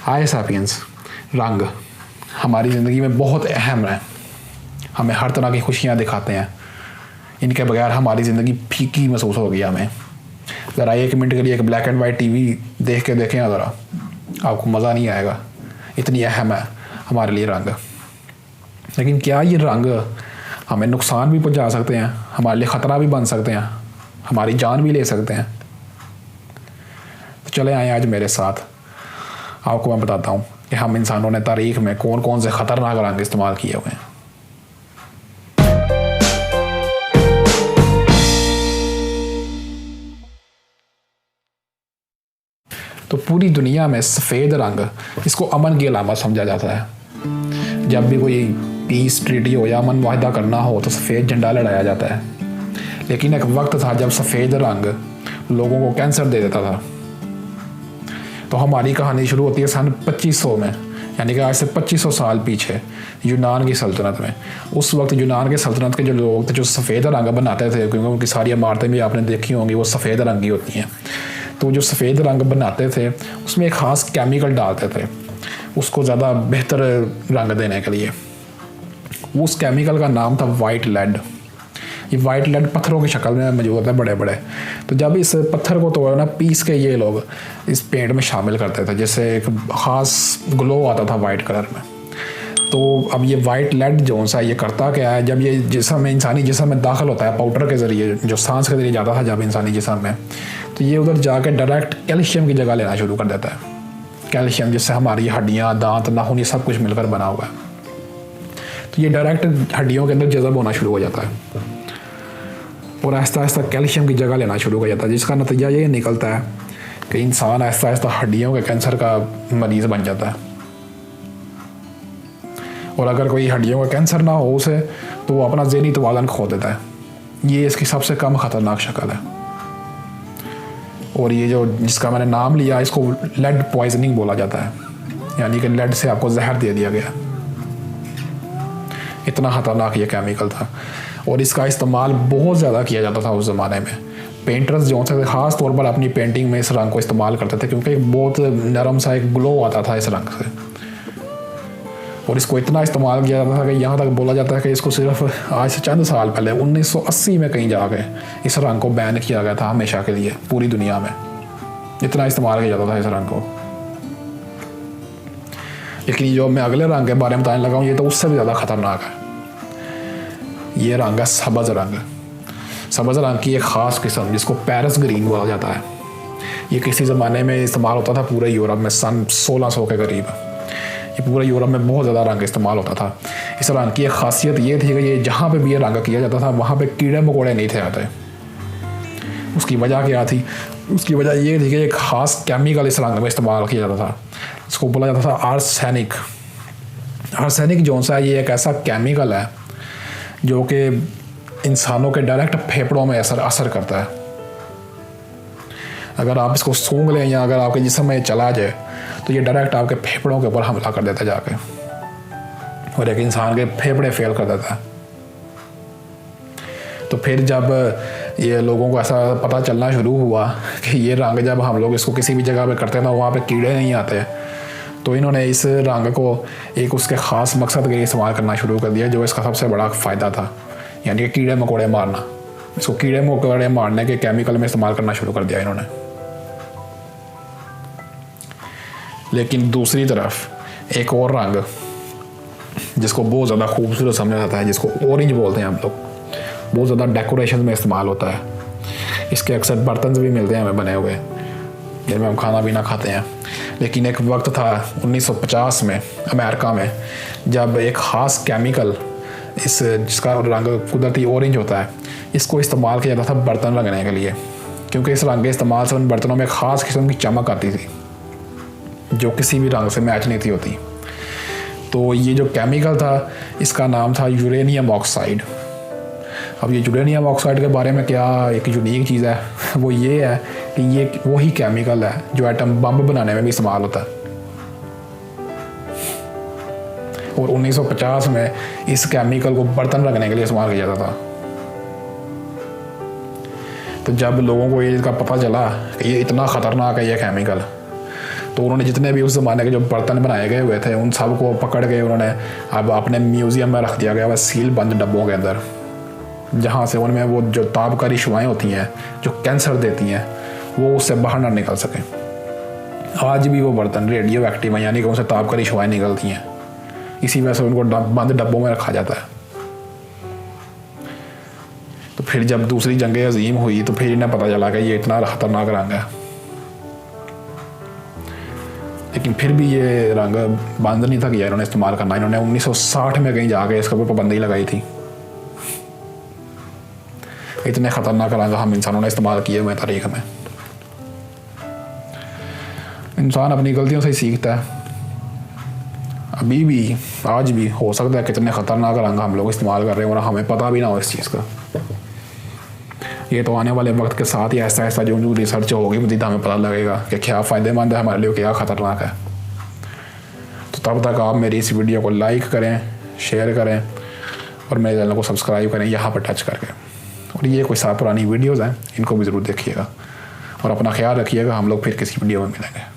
हाय sapiens. रंग हमारी ज़िंदगी में बहुत अहम है। हमें हर तरह की खुशियाँ दिखाते हैं। इनके बगैर हमारी ज़िंदगी फीकी महसूस होगी हमें। ज़रा 1 मिनट के लिए एक ब्लैक एंड वाइट टीवी देख के देखें ज़रा, आपको मज़ा नहीं आएगा। इतनी अहम है हमारे लिए रंग। लेकिन क्या ये रंग हमें नुकसान भी पहुंचा सकते हैं, हमारे लिए ख़तरा भी बन सकते हैं, हमारी जान भी ले सकते हैं? तो चले आए आज मेरे साथ, आपको मैं बताता हूँ कि हम इंसानों ने तारीख़ में कौन कौन से ख़तरनाक रंग इस्तेमाल किए हुए हैं। तो पूरी दुनिया में सफ़ेद रंग, इसको अमन की अलामत समझा जाता है। जब भी कोई पीस ट्रीटी हो या अमन वाहिदा करना हो तो सफ़ेद झंडा लहराया जाता है। लेकिन एक वक्त था जब सफ़ेद रंग लोगों को कैंसर दे देता था। तो हमारी कहानी शुरू होती है सन 2500 में, यानी कि आज से 2500 साल पीछे यूनान की सल्तनत में। उस वक्त यूनान के सल्तनत के जो लोग थे जो सफ़ेद रंग बनाते थे, क्योंकि उनकी सारी इमारतें भी आपने देखी होंगी वो सफ़ेद रंग की होती हैं। तो जो सफ़ेद रंग बनाते थे उसमें एक ख़ास केमिकल डालते थे उसको ज़्यादा बेहतर रंग देने के लिए। उस केमिकल का नाम था वाइट लेड। ये वाइट लेड पत्थरों की शक्ल में मौजूद है, बड़े बड़े। तो जब इस पत्थर को तोड़ना पीस के ये लोग इस पेंट में शामिल करते थे, जिससे एक ख़ास ग्लो आता था वाइट कलर में। तो अब ये वाइट लेड जो सा ये करता क्या है, जब ये जिस्म में इंसानी जिस्म में दाखिल होता है पाउडर के ज़रिए, जो सांस के ज़रिए जाता था जब इंसानी जिस्म में, तो ये उधर जाके डायरेक्ट कैल्शियम की जगह लेना शुरू कर देता है। कैल्शियम जिससे हमारी हड्डियाँ, दांत, नाखून ये सब कुछ मिलकर बना हुआ है। तो ये डायरेक्ट हड्डियों के अंदर जज़ब होना शुरू हो जाता है और आहिस्ता आहिस्ता कैल्शियम की जगह लेना शुरू हो जाता है, जिसका नतीजा ये निकलता है कि इंसान आहिस्ता आहिस्ता हड्डियों के कैंसर का मरीज़ बन जाता है। और अगर कोई हड्डियों का कैंसर ना हो उसे, तो वो अपना ज़हनी तवाज़ुन खो देता है। ये इसकी सबसे कम ख़तरनाक शक्ल है। और ये जो जिसका मैंने नाम लिया, इसको लेड पॉइजनिंग बोला जाता है, यानी कि लेड से आपको जहर दे दिया गया। इतना ख़तरनाक ये केमिकल था और इसका इस्तेमाल बहुत ज़्यादा किया जाता था उस ज़माने में। पेंटर्स जो थे ख़ास तौर पर अपनी पेंटिंग में इस रंग को इस्तेमाल करते थे, क्योंकि बहुत नरम सा एक ग्लो आता था इस रंग से। और इसको इतना इस्तेमाल किया जाता था कि यहाँ तक बोला जाता है कि इसको सिर्फ आज से चंद साल पहले 1980 में कहीं जाके इस रंग को बैन किया गया था हमेशा के लिए पूरी दुनिया में। इतना इस्तेमाल किया जाता था इस रंग को। लेकिन जो मैं अगले रंग के बारे में बताने लगा हूँ, ये तो उससे भी ज़्यादा ख़तरनाक है। ये रंग है सब्ज़ रंग। सब्ज़ रंग की एक ख़ास किस्म जिसको पैरिस ग्रीन बोला जाता है। ये किसी ज़माने में इस्तेमाल होता था पूरे यूरोप में, सन 1600 के करीब। ये पूरे यूरोप में बहुत ज़्यादा रंग इस्तेमाल होता था। इस रंग की एक ख़ासियत ये थी कि ये जहाँ पे भी ये रंग किया जाता था वहाँ पे कीड़े मकोड़े नहीं थे आते। उसकी वजह क्या थी? उसकी वजह ये थी कि एक ख़ास केमिकल इस रंग में इस्तेमाल किया जाता था, इसको बोला जाता था आर्सेनिक। आर्सेनिक जो सा ये एक ऐसा केमिकल है जो कि इंसानों के डायरेक्ट फेफड़ों में असर करता है। अगर आप इसको सूंघ लें या अगर आपके जिस्म में चला जाए तो ये डायरेक्ट आपके फेफड़ों के ऊपर हमला कर देता है जाके, और एक इंसान के फेफड़े फेल कर देता है। तो फिर जब ये लोगों को ऐसा पता चलना शुरू हुआ कि ये रंग जब हम लोग इसको किसी भी जगह पे करते हैं तो वहाँ पे कीड़े नहीं आते, तो इन्होंने इस रंग को एक उसके ख़ास मकसद के लिए इस्तेमाल करना शुरू कर दिया, जो इसका सबसे बड़ा फ़ायदा था, यानी कि कीड़े मकोड़े मारना। इसको कीड़े मकोड़े मारने के केमिकल में इस्तेमाल करना शुरू कर दिया इन्होंने। लेकिन दूसरी तरफ एक और रंग जिसको बहुत ज़्यादा खूबसूरत समझा जाता है, जिसको ऑरेंज बोलते हैं हम लोग, बहुत ज़्यादा डेकोरेशन में इस्तेमाल होता है। इसके अक्सर बर्तन भी मिलते हैं हमें बने हुए, जिनमें हम खाना पीना खाते हैं। लेकिन एक वक्त था 1950 में अमेरिका में, जब एक ख़ास केमिकल जिसका रंग कुदरती ऑरेंज होता है, इसको इस्तेमाल किया जाता था बर्तन रंगने के लिए, क्योंकि इस रंग के इस्तेमाल से उन बर्तनों में ख़ास किस्म की चमक आती थी जो किसी भी रंग से मैच नहीं थी होती। तो ये जो केमिकल था इसका नाम था यूरेनियम ऑक्साइड। अब ये यूरेनियम ऑक्साइड के बारे में क्या एक यूनिक चीज़ है, वो ये है कि ये वही केमिकल है जो एटम बम बनाने में भी इस्तेमाल होता है। और 1950 में इस केमिकल को बर्तन रखने के लिए इस्तेमाल किया जाता था। तो जब लोगों को ये इसका पता चला कि ये इतना ख़तरनाक है ये केमिकल, तो उन्होंने जितने भी उस ज़माने के जो बर्तन बनाए गए हुए थे उन सब को पकड़ के उन्होंने अब अपने म्यूज़ियम में रख दिया गया वह सील बंद डब्बों के अंदर, जहाँ से उनमें वो जो ताबकारी शुआएँ होती हैं जो कैंसर देती हैं वो उससे बाहर ना निकल सकें। आज भी वो बर्तन रेडियो एक्टिव हैं, यानी कि उनसे ताबकारी शुआएँ निकलती हैं, इसी वजह से उनको बंद डब्बों में रखा जाता है। तो फिर जब दूसरी जंग अजीम हुई तो फिर इन्हें पता चला कि ये इतना ख़तरनाक रंग है, लेकिन फिर भी ये रंग बंद नहीं था किया इन्होंने इस्तेमाल करना। इन्होंने 1960 में कहीं जाके इसके ऊपर पाबंदी लगाई थी। इतने ख़तरनाक रंग हम इंसानों ने इस्तेमाल किए हुए तारीख में। इंसान अपनी गलतियों से ही सीखता है। अभी भी आज भी हो सकता है कितने ख़तरनाक रंग हम लोग इस्तेमाल कर रहे हैं और हमें पता भी ना हो इस चीज़ का। ये तो आने वाले वक्त के साथ ही ऐसा ऐसा जो रिसर्च होगी मज़ीद हमें पता लगेगा कि क्या फ़ायदेमंद है हमारे लिए, क्या ख़तरनाक है। तो तब तक आप मेरी इस वीडियो को लाइक करें, शेयर करें और मेरे चैनल को सब्सक्राइब करें यहाँ पर टच करके। और ये कोई साथ पुरानी वीडियोज़ हैं, इनको भी ज़रूर देखिएगा और अपना ख्याल रखिएगा। हम लोग फिर किसी वीडियो में मिलेंगे।